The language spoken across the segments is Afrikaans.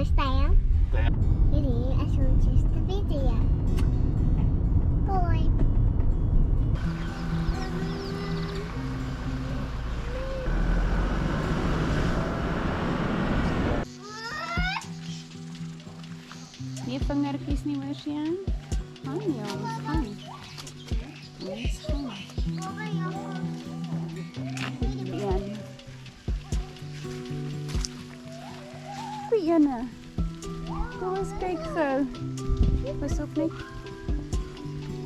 Style. Hierdie is ons eerste video. Bye. Nie vingertjies nie, Marcia. Gaan jongens, gaan. Ons gaan. Yan. Goeie ene. Kom eens kyk gou. Pas op net.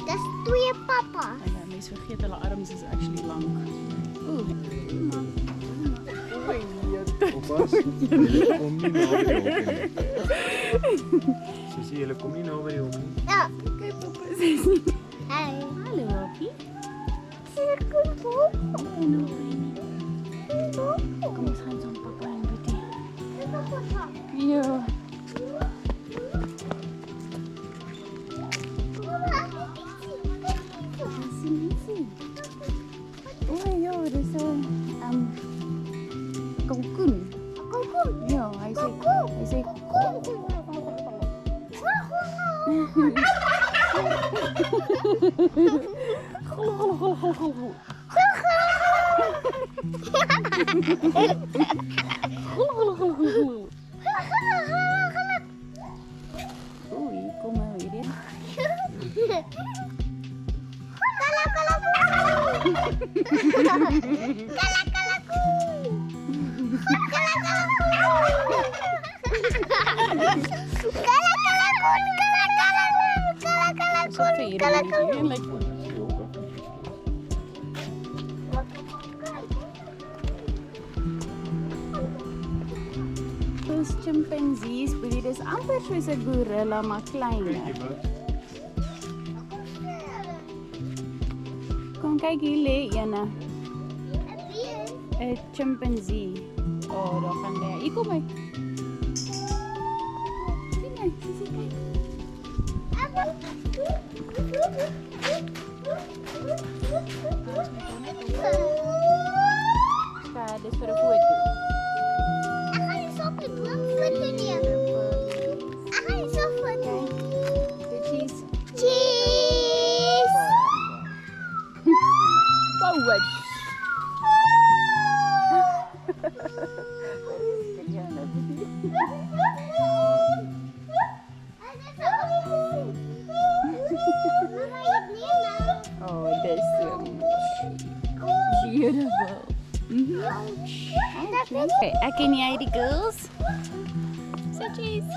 Dis twee papa. Ja, mense vergeet hulle arms is actually lank. Oeh. Oppas, julle kom nie naby die hok nie. Sussie, julle kom nie naby die hok nie. Ja. Kyk papa sê. Hey. Hallo hoppie. Hier kom Bob. Kom ons gaan saam papa en Boetie. Dis papa. Ja. Oh ja, dis 'n kalkoen. Kalkoen. Ja, hy sê Oei, kom maar weer in. Dis chimpanzees, but dit is amper soos 'n gorilla maar kleiner. Kom kyk hier lê ene. 'n Chimpanzee. Oh, daar gaan hy. Hier kom hy. Sien jy? Sien kyk. Ska, dis vir 'n foto. Ek gaan nie so op die boom foto neem. Ek gaan nie so foto. Dit is Cheese. Power. Oh, dis so beautiful. Okay, ek en jy die girls. So cheese.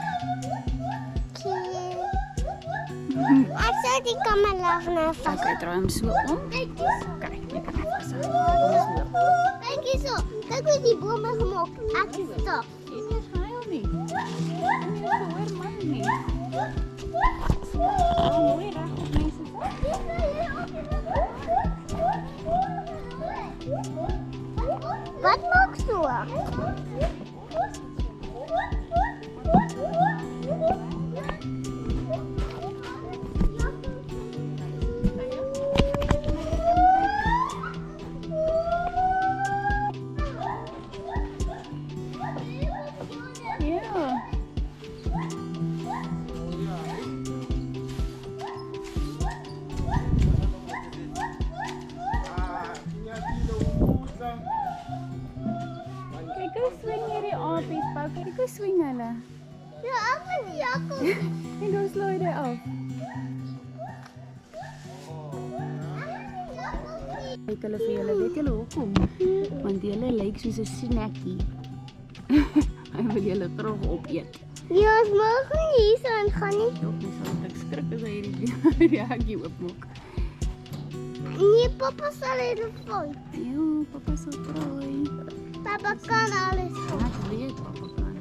Ek sou die kamera nou vas. Okay, draai hom so om. Kyk hier. Kyk, jy kan net vas. Kom ons loop. Kyk hier so. Kyk hoe die bome gemaak. Ek is stop. Jy is huil nie. Jy hoor man nie. Oh, mooi reg op mense. Wat maak so? Ja. Kyk hoe swing hierdie apies, Pau. Kyk hoe swing hulle. Ja, ek wil die jakkel. En dan slaai hy af. Kyk hulle vir julle, weet julle hoekom? Want julle lyk soos 'n snackie. Hy wil julle terug opeet. Ja, ons mag nie hier so ingaan nie. Ja, mens sal ek skrik as hy hierdie hekkie oopmaak. Nee, papa sal dit val. Jo, papa sal prooi. Papa kan alles. Ek weet papa kan.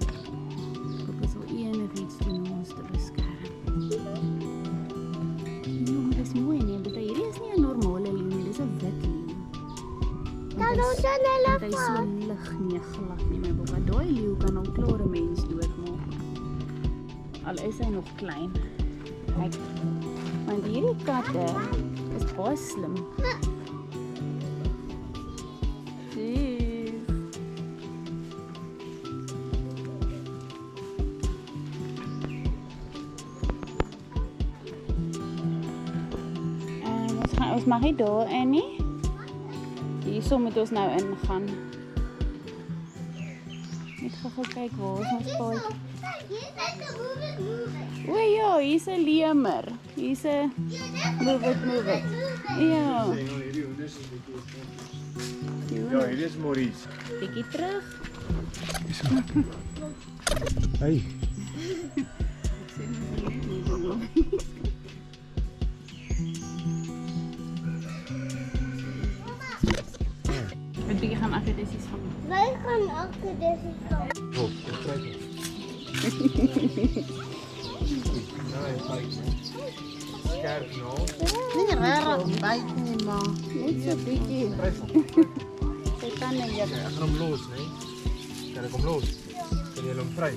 Papa sal enigiets doen om ons te beskerm. Ja, maar dis mooi nie, want hierdie is nie 'n normale leeu nie, dis 'n wit leeu. Dan ons dan hulle Hy is so val. lig nie glad nie, my papa. Daai leeu kan al klare mens doodmaak. Al is hy nog klein. Kyk. Want hierdie katte is baie slim. Jeez. ons mag nie daar in nie. Hierso moet ons nou ingaan. Net gou kyk waar is ons paadjie. O ja, hier's 'n lemer. Hier's 'n move it. Ja. Ja, hier is Maurice. Bietjie terug. Hey. Met bietjie gaan akkedisies van. Wij gaan achter deze kant. Hop, ek kry dit. Nee, kyk. Skerp nou. Nie regtig byt nie, maar Net so bietjie. Kry hom. Sy kan net Ek gaan hom los, né? Kan ek hom los? Kan jy hom vry?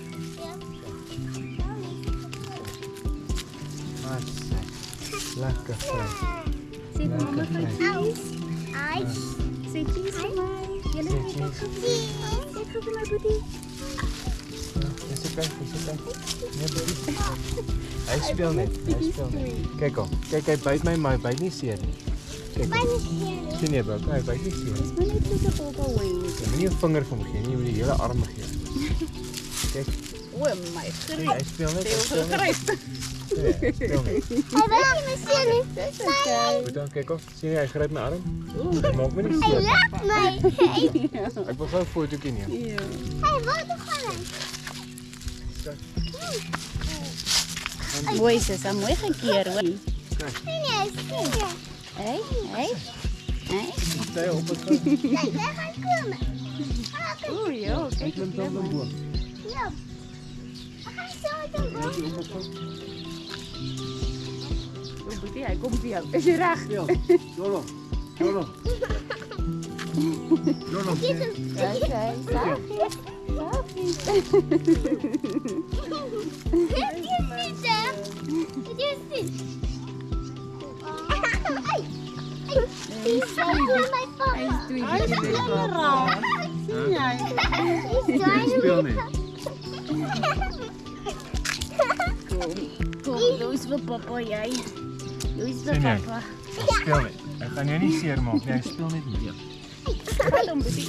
Lekker vry. Sit mamma vir cheese. Ijs. Sê cheese vir my. Julle Sê het cheese. Sê vir my boetie. Dis oké. Nee, bedoel. Hy speel net. Kyk al. Kyk, hy byt my, maar hy byt nie seer nie. Kyk al. Sien jy, bro? Hy byt nie seer. Dis maar net so 'n papa wings. Jy moet nie 'n vinger vir hom gee nie, jy moet die hele arm gee. Kyk, O my hy greep. speel net. Sy het gegryp. Nee, hy speel net. Hij wil me zien. Dis okay. Goed dan, kyk of. Sien jy, hy gryp my arm? Maak my nie Hij seer. laat mij. Ek wil gou 'n fotootjie neem. Ja. Hij wil toch gewoon. Mooi sis, hy mooi gekeer hoor. Zie je. Hey. Sy op het. Kijk, wij gaan komen. O ja, kyk Klim dan man. boom. Ja. We gaan zo doen. O boetie, hy kom vir jou. Is jy reg? Ja. Jolo. Dit is Okay, saggies. niet, hè? Het is niet. Hy is Hij is mijn Hy papa. is twee hy is bietjie heel raar. Sien jy? Hy speel net. Kom, Louis vir papa jy. Louis vir Sien jy? papa. Hy speel net. Hy gaan jou nie seer maak nie, hy speel net met jou. Hallo boetie.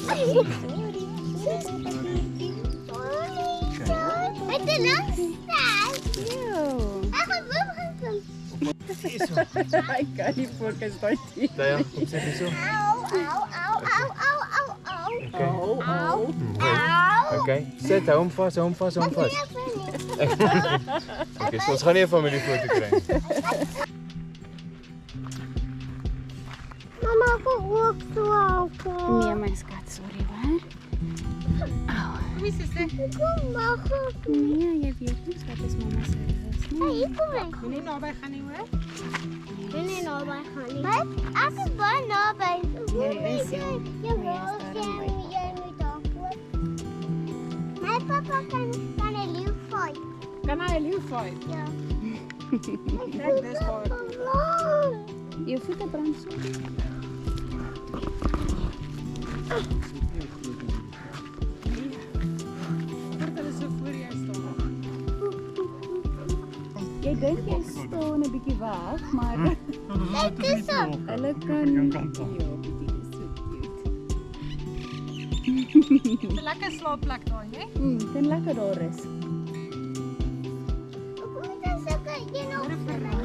Het is lang staan. Ja. Hij gaat wel gaan doen. Hy kan nie fokus daai tyd. Taya, kom sit hier so. Au, au, au, au, au, au, au. Okay. Au. Right. Okay. Sit, hou hom vas. Okay, so ons gaan nie 'n familiefoto kry nie. Mama, voor ook zo aankomen. Nee my skat, sorry hoor. Au. Wie is dit? Kom maar goed. Nee, jy weet nie wat is mamma se rus Hey, nie. hier kom ik. Jy nie naby gaan nie, hoor. Nee, nabij gaan niet. Wat? Als het wel nabij is. Jij is ja. Jawel, Jij is daarom jij moet afvoeren. Mijn papa kan een leeuw fight. Kan hy 'n leeu fight? Ja. Kijk, dis hard. Jou voete brand so. Word hulle so voor jou staan. Jy dink jy staan 'n bietjie weg, maar Kijk, dit is zo. hulle kan ja, boetie, dis so cute. 'n Lekker slaapplek daai, hè? Kan lekker daar is. Hoe moet dat zakken? Je nog Hoor vir verder.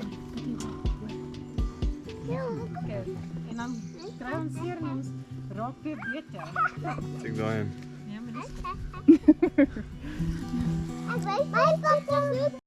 En dan kry ons seer en ons raak weer beter. Ek daai een. Ja, maar dis Ik weet mijn papa.